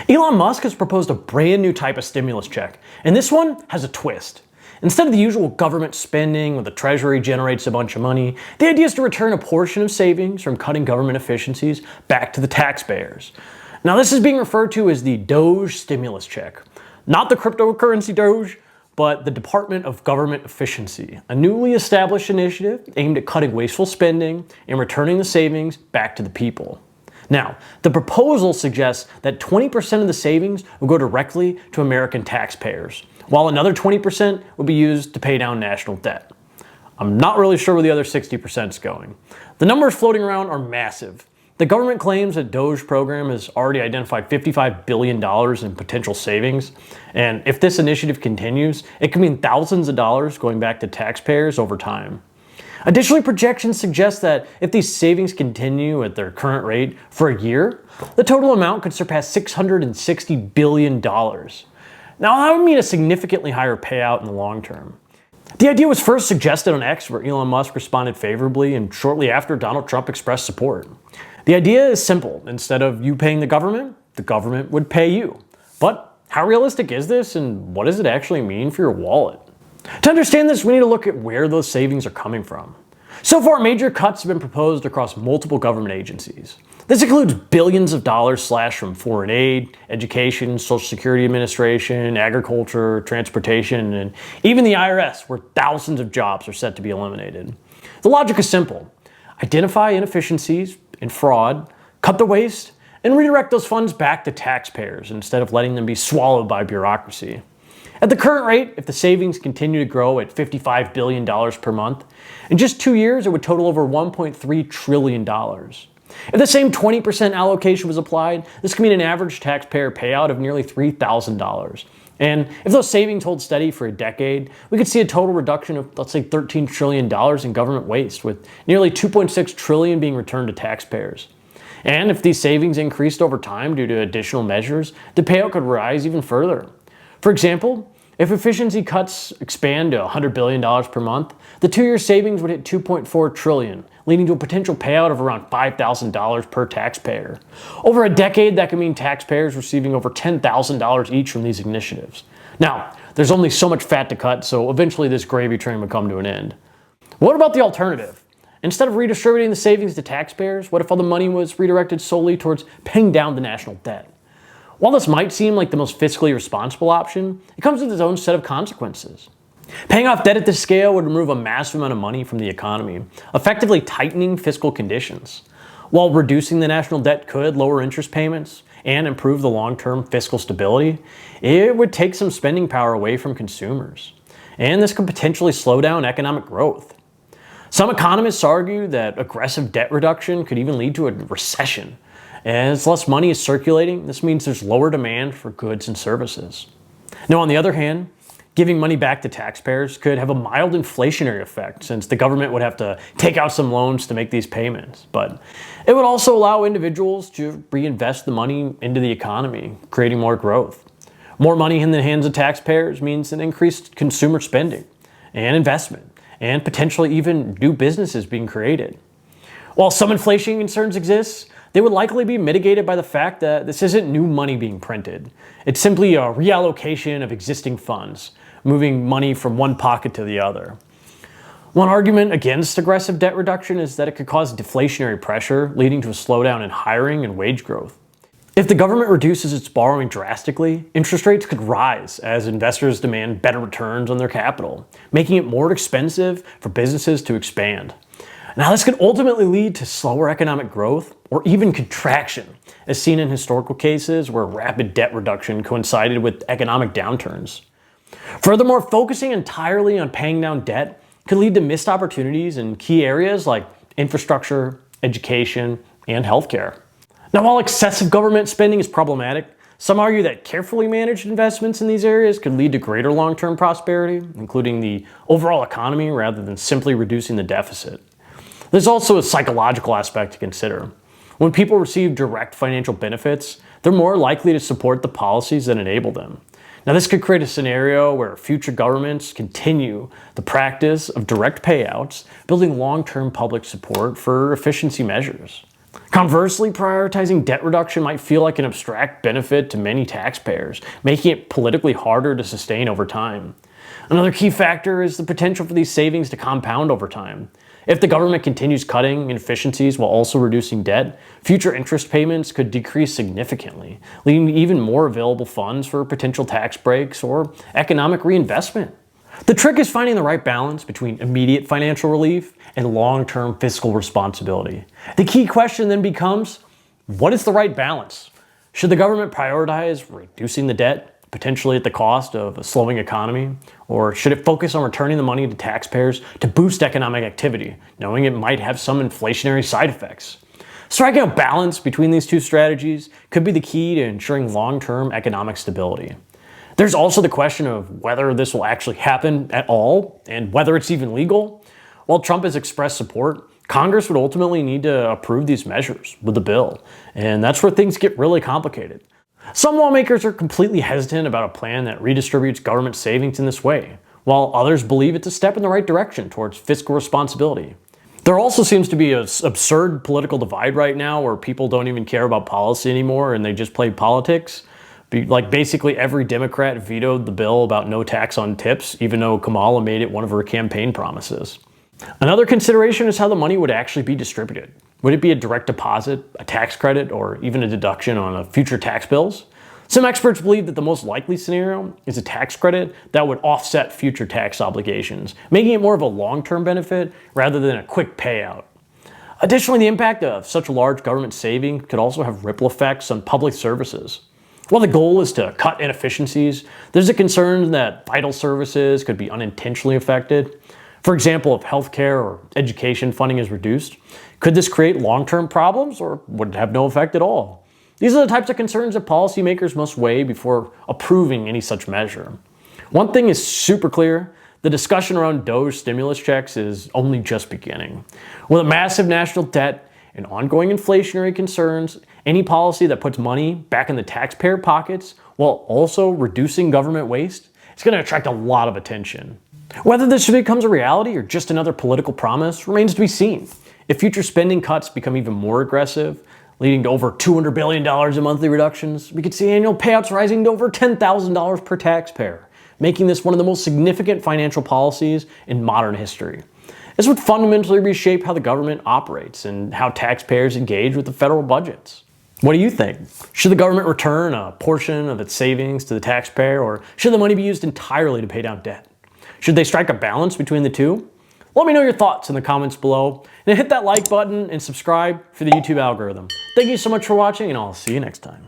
Elon Musk has proposed a brand new type of stimulus check, and this one has a twist. Instead of the usual government spending where the treasury generates a bunch of money, the idea is to return a portion of savings from cutting government efficiencies back to the taxpayers. Now this is being referred to as the DOGE stimulus check. Not the cryptocurrency Doge, but the Department of Government Efficiency, a newly established initiative aimed at cutting wasteful spending and returning the savings back to the people. Now, the proposal suggests that 20% of the savings will go directly to American taxpayers, while another 20% will be used to pay down national debt. I'm not really sure where the other 60% is going. The numbers floating around are massive. The government claims that DOGE program has already identified $55 billion in potential savings, and if this initiative continues, it could mean thousands of dollars going back to taxpayers over time. Additionally, projections suggest that if these savings continue at their current rate for a year, the total amount could surpass $660 billion. Now, that would mean a significantly higher payout in the long term. The idea was first suggested on X, where Elon Musk responded favorably, and shortly after, Donald Trump expressed support. The idea is simple. Instead of you paying the government would pay you. But how realistic is this, and what does it actually mean for your wallet? To understand this, we need to look at where those savings are coming from. So far, major cuts have been proposed across multiple government agencies. This includes billions of dollars slashed from foreign aid, education, Social Security Administration, agriculture, transportation, and even the IRS, where thousands of jobs are set to be eliminated. The logic is simple. Identify inefficiencies and fraud, cut the waste, and redirect those funds back to taxpayers instead of letting them be swallowed by bureaucracy. At the current rate, if the savings continue to grow at $55 billion per month, in just 2 years it would total over $1.3 trillion. If the same 20% allocation was applied, this could mean an average taxpayer payout of nearly $3,000. And if those savings hold steady for a decade, we could see a total reduction of, let's say, $13 trillion in government waste, with nearly $2.6 trillion being returned to taxpayers. And if these savings increased over time due to additional measures, the payout could rise even further. For example, if efficiency cuts expand to $100 billion per month, the 2-year savings would hit $2.4 trillion, leading to a potential payout of around $5,000 per taxpayer. Over a decade, that could mean taxpayers receiving over $10,000 each from these initiatives. Now, there's only so much fat to cut, so eventually this gravy train would come to an end. What about the alternative? Instead of redistributing the savings to taxpayers, what if all the money was redirected solely towards paying down the national debt? While this might seem like the most fiscally responsible option, it comes with its own set of consequences. Paying off debt at this scale would remove a massive amount of money from the economy, effectively tightening fiscal conditions. While reducing the national debt could lower interest payments and improve the long-term fiscal stability, it would take some spending power away from consumers. And this could potentially slow down economic growth. Some economists argue that aggressive debt reduction could even lead to a recession. As less money is circulating, this means there's lower demand for goods and services. Now, on the other hand, giving money back to taxpayers could have a mild inflationary effect, since the government would have to take out some loans to make these payments. But it would also allow individuals to reinvest the money into the economy, creating more growth. More money in the hands of taxpayers means an increased consumer spending and investment, and potentially even new businesses being created. While some inflation concerns exist, they would likely be mitigated by the fact that this isn't new money being printed. It's simply a reallocation of existing funds, moving money from one pocket to the other. One argument against aggressive debt reduction is that it could cause deflationary pressure, leading to a slowdown in hiring and wage growth. If the government reduces its borrowing drastically, interest rates could rise as investors demand better returns on their capital, making it more expensive for businesses to expand. Now, this could ultimately lead to slower economic growth or even contraction, as seen in historical cases where rapid debt reduction coincided with economic downturns. Furthermore, focusing entirely on paying down debt could lead to missed opportunities in key areas like infrastructure, education, and healthcare. Now, while excessive government spending is problematic, some argue that carefully managed investments in these areas could lead to greater long-term prosperity, including the overall economy rather than simply reducing the deficit. There's also a psychological aspect to consider. When people receive direct financial benefits, they're more likely to support the policies that enable them. Now, this could create a scenario where future governments continue the practice of direct payouts, building long-term public support for efficiency measures. Conversely, prioritizing debt reduction might feel like an abstract benefit to many taxpayers, making it politically harder to sustain over time. Another key factor is the potential for these savings to compound over time. If the government continues cutting inefficiencies while also reducing debt, future interest payments could decrease significantly, leading to even more available funds for potential tax breaks or economic reinvestment. The trick is finding the right balance between immediate financial relief and long-term fiscal responsibility. The key question then becomes, what is the right balance? Should the government prioritize reducing the debt, potentially at the cost of a slowing economy? Or should it focus on returning the money to taxpayers to boost economic activity, knowing it might have some inflationary side effects? Striking a balance between these two strategies could be the key to ensuring long-term economic stability. There's also the question of whether this will actually happen at all and whether it's even legal. While Trump has expressed support, Congress would ultimately need to approve these measures with the bill, and that's where things get really complicated. Some lawmakers are completely hesitant about a plan that redistributes government savings in this way, while others believe it's a step in the right direction towards fiscal responsibility. There also seems to be an absurd political divide right now where people don't even care about policy anymore and they just play politics. Like basically every Democrat vetoed the bill about no tax on tips, even though Kamala made it one of her campaign promises. Another consideration is how the money would actually be distributed. Would it be a direct deposit, a tax credit, or even a deduction on future tax bills? Some experts believe that the most likely scenario is a tax credit that would offset future tax obligations, making it more of a long-term benefit rather than a quick payout. Additionally, the impact of such a large government saving could also have ripple effects on public services. While the goal is to cut inefficiencies, there's a concern that vital services could be unintentionally affected. For example, if healthcare or education funding is reduced, could this create long-term problems or would it have no effect at all? These are the types of concerns that policymakers must weigh before approving any such measure. One thing is super clear: the discussion around DOGE stimulus checks is only just beginning. With a massive national debt and ongoing inflationary concerns, any policy that puts money back in the taxpayer pockets while also reducing government waste is going to attract a lot of attention. Whether this becomes a reality or just another political promise remains to be seen. If future spending cuts become even more aggressive, leading to over $200 billion in monthly reductions, we could see annual payouts rising to over $10,000 per taxpayer, making this one of the most significant financial policies in modern history. This would fundamentally reshape how the government operates and how taxpayers engage with the federal budgets. What do you think? Should the government return a portion of its savings to the taxpayer, or should the money be used entirely to pay down debt? Should they strike a balance between the two? Let me know your thoughts in the comments below, and hit that like button and subscribe for the YouTube algorithm. Thank you so much for watching, and I'll see you next time.